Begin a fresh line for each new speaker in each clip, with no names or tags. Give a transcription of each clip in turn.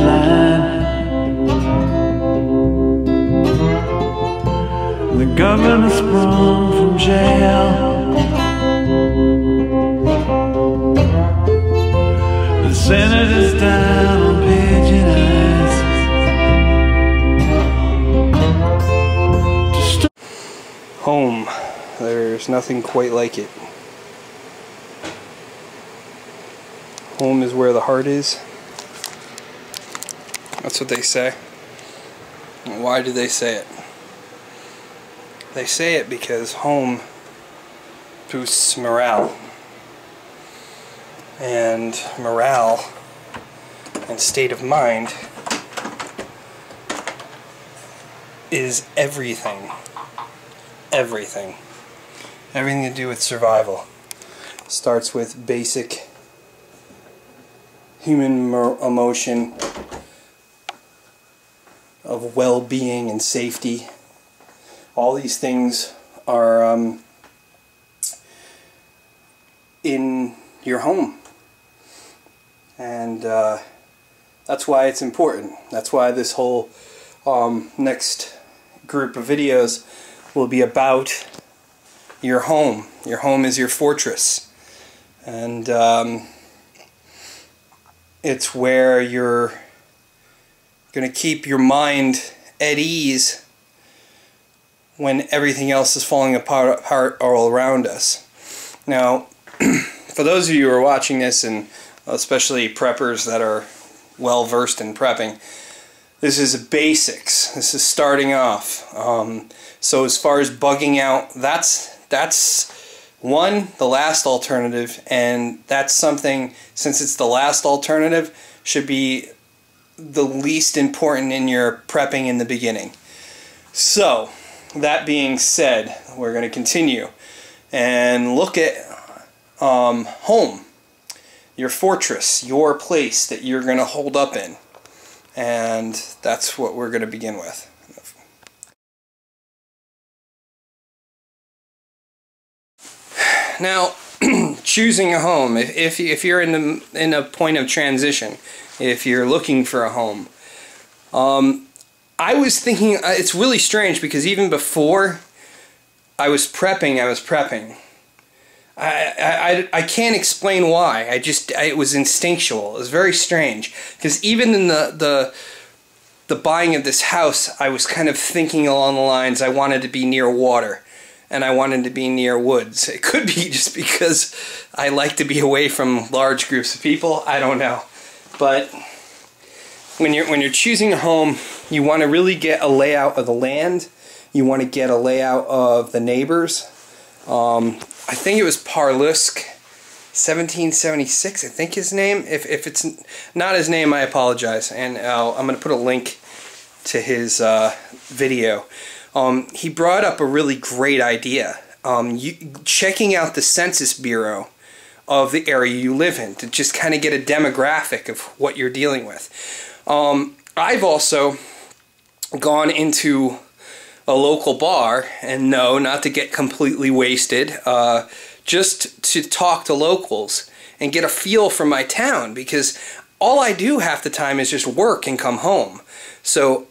sideline. The governor sprung from jail. The senator's down on pigeon eyes.
Home. There's nothing quite like it. Home is where the heart is. That's what they say. Why do they say it? They say it because home boosts morale. And morale and state of mind is everything. Everything. Everything to do with survival. Starts with basic human emotion of well-being and safety. All these things are in your home. And that's why it's important. That's why this whole next group of videos will be about your home. Your home is your fortress. And it's where you're going to keep your mind at ease when everything else is falling apart all around us. Now, for those of you who are watching this, and especially preppers that are well versed in prepping, this is basics. This is starting off. So as far as bugging out, that's one, the last alternative, and that's something, since it's the last alternative, should be the least important in your prepping in the beginning. So, that being said, we're going to continue and look at home, your fortress, your place that you're going to hold up in. And that's what we're going to begin with. Now, choosing a home, if you're in a point of transition, if you're looking for a home, I was thinking, it's really strange because even before I was prepping, I can't explain why. It was instinctual. It was very strange because even in the buying of this house, I was kind of thinking along the lines, I wanted to be near water and I wanted to be near woods. It could be just because I like to be away from large groups of people. I don't know. But when you're choosing a home, you want to really get a layout of the land. You want to get a layout of the neighbors. I think it was Parlusk, 1776, I think his name. If it's not his name, I apologize. And I'm going to put a link to his video. He brought up a really great idea. Checking out the Census Bureau of the area you live in to just kind of get a demographic of what you're dealing with. I've also gone into a local bar, and no, not to get completely wasted, just to talk to locals and get a feel for my town, because all I do half the time is just work and come home. So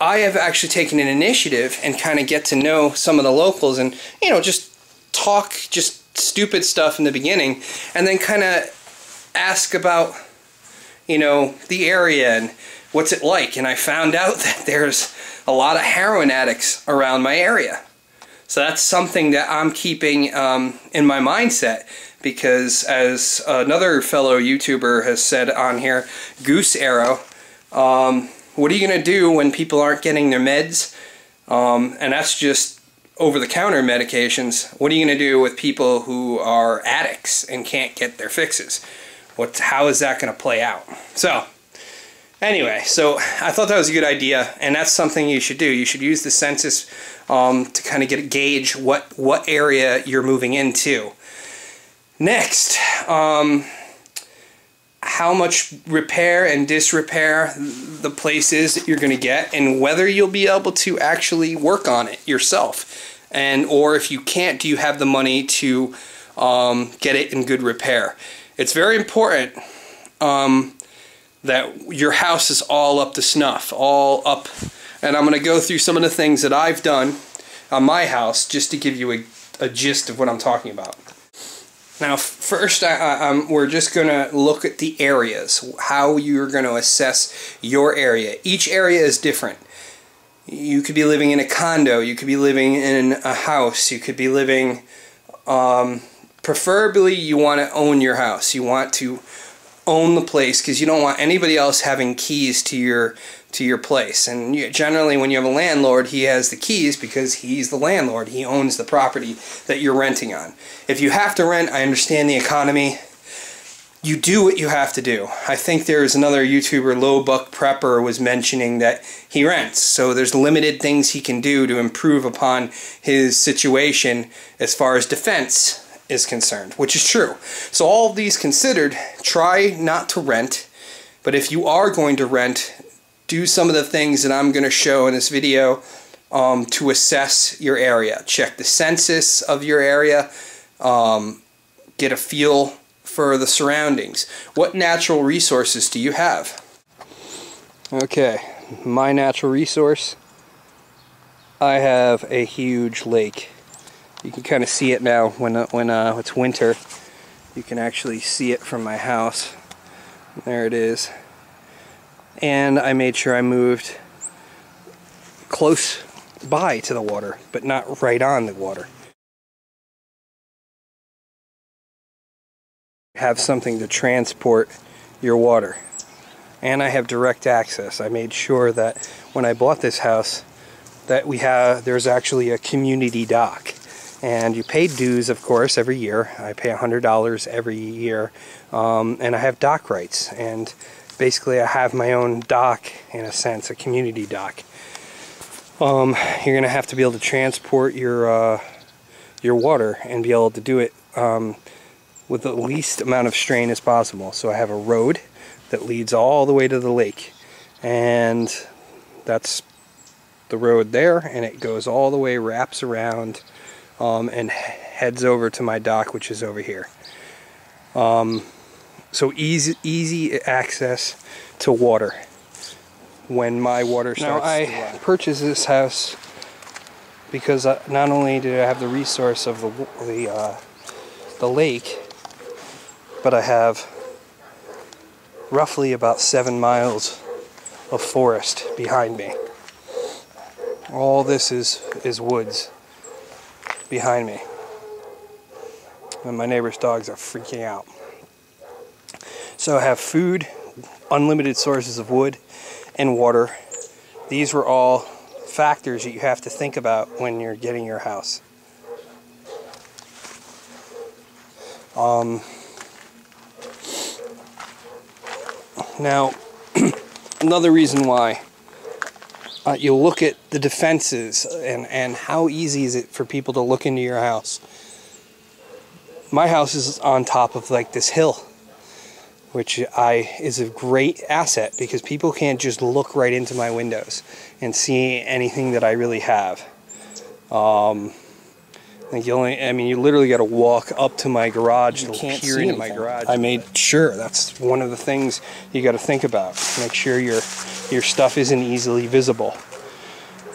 I have actually taken an initiative and kind of get to know some of the locals and, you know, just talk just stupid stuff in the beginning and then kind of ask about, you know, the area and what's it like. And I found out that there's a lot of heroin addicts around my area. So that's something that I'm keeping in my mindset, because as another fellow YouTuber has said on here, Goose Arrow, what are you going to do when people aren't getting their meds? And that's just over-the-counter medications. What are you going to do with people who are addicts and can't get their fixes? How is that going to play out? So, anyway, so I thought that was a good idea, and that's something you should do. You should use the census to kind of get a gauge what area you're moving into. Next, how much repair and disrepair the place is that you're going to get, and whether you'll be able to actually work on it yourself, or if you can't, do you have the money to get it in good repair. It's very important that your house is all up to snuff, all up. And I'm going to go through some of the things that I've done on my house just to give you a gist of what I'm talking about. Now, first, we're just going to look at the areas, how you're going to assess your area. Each area is different. You could be living in a condo, you could be living in a house, you could be living, preferably you want to own your house. You want to own the place because you don't want anybody else having keys to your place. And generally when you have a landlord, he has the keys because he's the landlord. He owns the property that you're renting on. If you have to rent, I understand the economy. You do what you have to do. I think there's another YouTuber, Low Buck Prepper, was mentioning that he rents. So there's limited things he can do to improve upon his situation as far as defense is concerned, which is true. So all of these considered, try not to rent. But if you are going to rent, do some of the things that I'm going to show in this video to assess your area. Check the census of your area. Get a feel for the surroundings. What natural resources do you have? Okay, my natural resource, I have a huge lake. You can kind of see it now when it's winter. You can actually see it from my house. There it is. And I made sure I moved close by to the water, but not right on the water. Have something to transport your water. And I have direct access. I made sure that when I bought this house that there's actually a community dock. And you pay dues, of course, every year. I pay $100 every year. And I have dock rights. And basically I have my own dock, in a sense, a community dock. You're going to have to be able to transport your water and be able to do it with the least amount of strain as possible. So I have a road that leads all the way to the lake, and that's the road there, and it goes all the way, wraps around, and heads over to my dock, which is over here. So easy access to water when my water starts. Now I purchased this house because not only did I have the resource of the lake, but I have roughly about 7 miles of forest behind me. All this is woods behind me. And my neighbor's dogs are freaking out. So I have food, unlimited sources of wood, and water. These were all factors that you have to think about when you're getting your house. Now, another reason why you look at the defenses and how easy is it for people to look into your house. My house is on top of like this hill, which is a great asset because people can't just look right into my windows and see anything that I really have. You literally got to walk up to my garage to peer into my garage. I made sure that's one of the things you got to think about. Make sure your stuff isn't easily visible.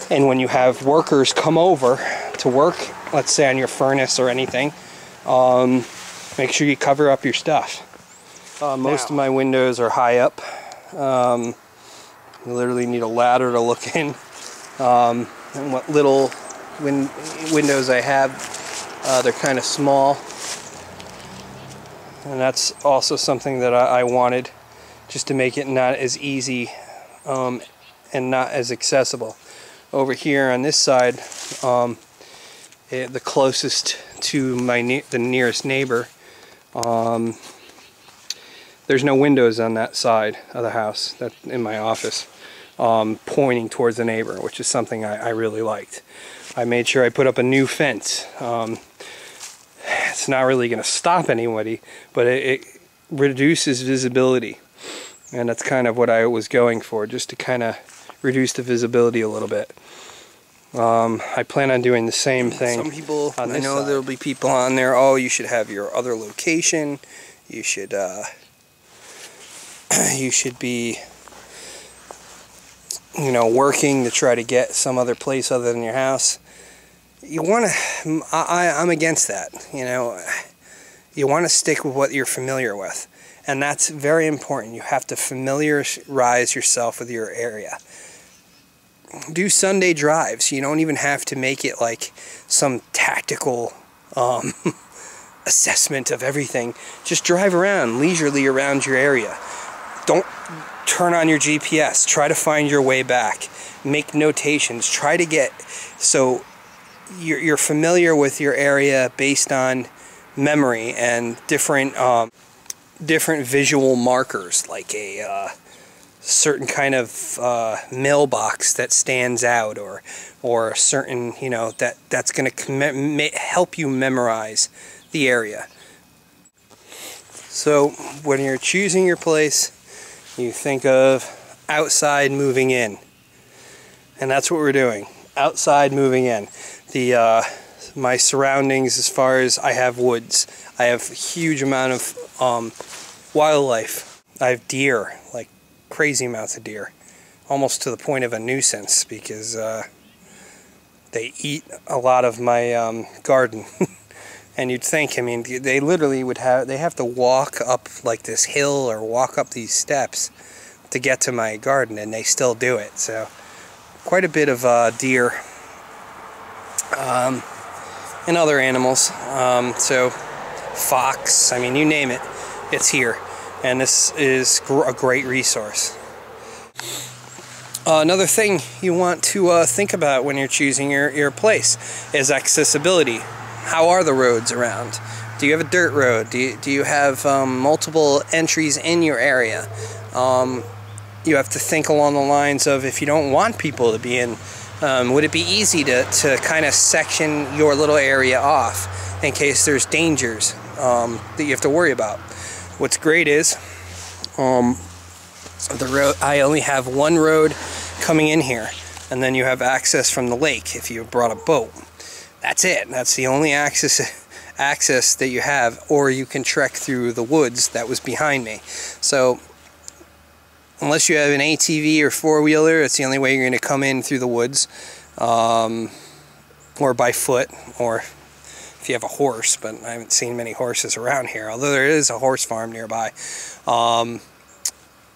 And when you have workers come over to work, let's say on your furnace or anything, make sure you cover up your stuff. Most of my windows are high up. You literally need a ladder to look in. And what little windows I have, they're kind of small. And that's also something that I wanted, just to make it not as easy and not as accessible. Over here on this side, the closest to the nearest neighbor, there's no windows on that side of the house, that in my office, pointing towards the neighbor, which is something I really liked. I made sure I put up a new fence. It's not really going to stop anybody, but it reduces visibility, and that's kind of what I was going for, just to kind of reduce the visibility a little bit. I plan on doing the same thing. Some people, I know there'll be people on there, oh, you should have your other location, you should you should be, you know, working to try to get some other place other than your house. You want to, I'm against that, you know. You want to stick with what you're familiar with. And that's very important. You have to familiarize yourself with your area. Do Sunday drives. You don't even have to make it like some tactical assessment of everything. Just drive around leisurely around your area. Don't turn on your GPS. Try to find your way back. Make notations. Try to get so you're familiar with your area based on memory and different visual markers, like a certain kind of mailbox that stands out, or a certain, you know, that's going to help you memorize the area. So when you're choosing your place, you think of outside moving in, and that's what we're doing. Outside moving in. My surroundings, as far as I have woods, I have a huge amount of wildlife. I have deer, like crazy amounts of deer, almost to the point of a nuisance, because they eat a lot of my garden. And you'd think, I mean, they literally they have to walk up like this hill or walk up these steps to get to my garden, and they still do it. So quite a bit of deer and other animals. So fox, I mean, you name it, it's here. And this is a great resource. Another thing you want to think about when you're choosing your place is accessibility. How are the roads around? Do you have a dirt road? Do you have multiple entries in your area? You have to think along the lines of, if you don't want people to be in, would it be easy to kind of section your little area off in case there's dangers that you have to worry about? What's great is the road. I only have one road coming in here, and then you have access from the lake if you brought a boat. That's it. That's the only access that you have, or you can trek through the woods that was behind me. So unless you have an ATV or four-wheeler, it's the only way you're going to come in through the woods, or by foot, or if you have a horse, but I haven't seen many horses around here, although there is a horse farm nearby.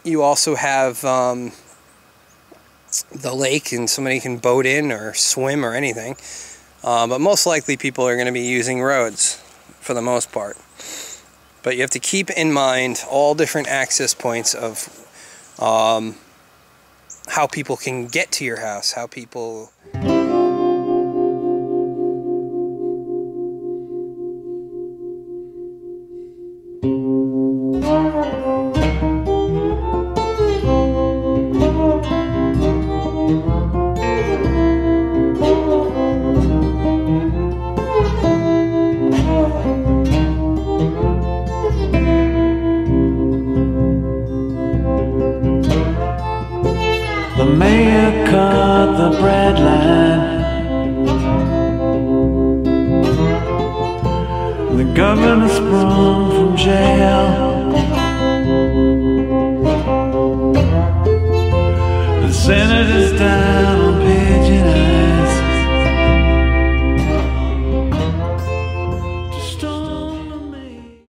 You also have the lake, and somebody can boat in or swim or anything. But most likely people are going to be using roads for the most part. But you have to keep in mind all different access points of how people can get to your house, how people...
The mayor cut the bread line. The governor sprung from jail. The senator's down